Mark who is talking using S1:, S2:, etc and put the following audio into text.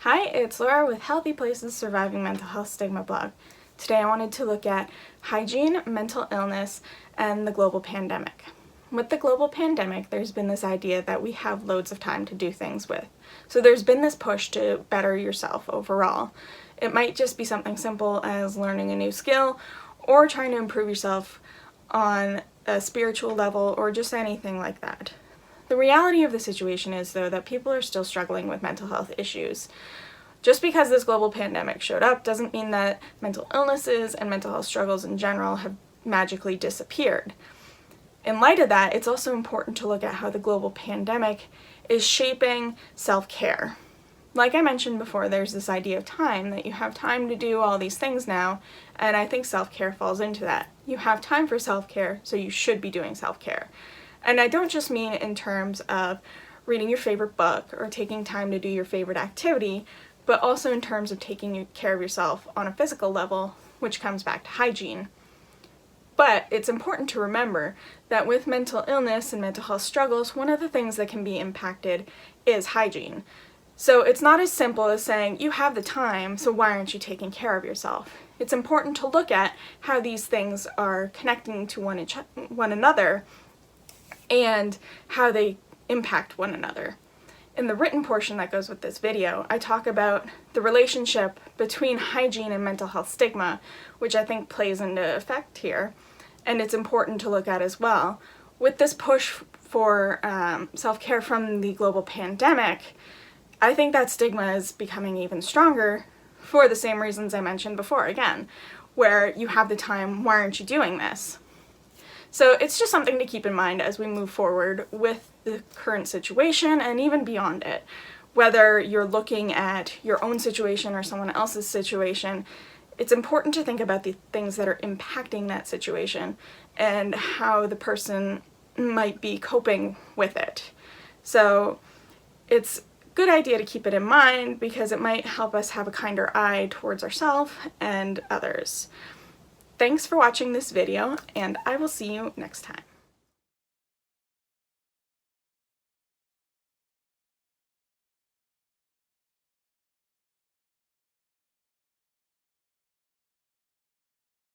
S1: Hi, it's Laura with HealthyPlace's Surviving Mental Health Stigma blog. Today I wanted to look at hygiene, mental illness, and the global pandemic. With the global pandemic, there's been this idea that we have loads of time to do things with. So there's been this push to better yourself overall. It might just be something simple as learning a new skill or trying to improve yourself on a spiritual level or just anything like that. The reality of the situation is, though, that people are still struggling with mental health issues. Just because this global pandemic showed up doesn't mean that mental illnesses and mental health struggles in general have magically disappeared. In light of that, it's also important to look at how the global pandemic is shaping self-care. Like I mentioned before, there's this idea of time, that you have time to do all these things now, and I think self-care falls into that. You have time for self-care, so you should be doing self-care. And I don't just mean in terms of reading your favorite book or taking time to do your favorite activity, but also in terms of taking care of yourself on a physical level, which comes back to hygiene. But it's important to remember that with mental illness and mental health struggles, one of the things that can be impacted is hygiene. So it's not as simple as saying, you have the time, so why aren't you taking care of yourself? It's important to look at how these things are connecting to one another and how they impact one another. In the written portion that goes with this video, I talk about the relationship between hygiene and mental health stigma, which I think plays into effect here, and it's important to look at as well. With this push for self-care from the global pandemic, I think that stigma is becoming even stronger for the same reasons I mentioned before, again, where you have the time, why aren't you doing this? So it's just something to keep in mind as we move forward with the current situation and even beyond it. Whether you're looking at your own situation or someone else's situation, it's important to think about the things that are impacting that situation and how the person might be coping with it. So it's a good idea to keep it in mind because it might help us have a kinder eye towards ourselves and others. Thanks for watching this video, and I will see you next time.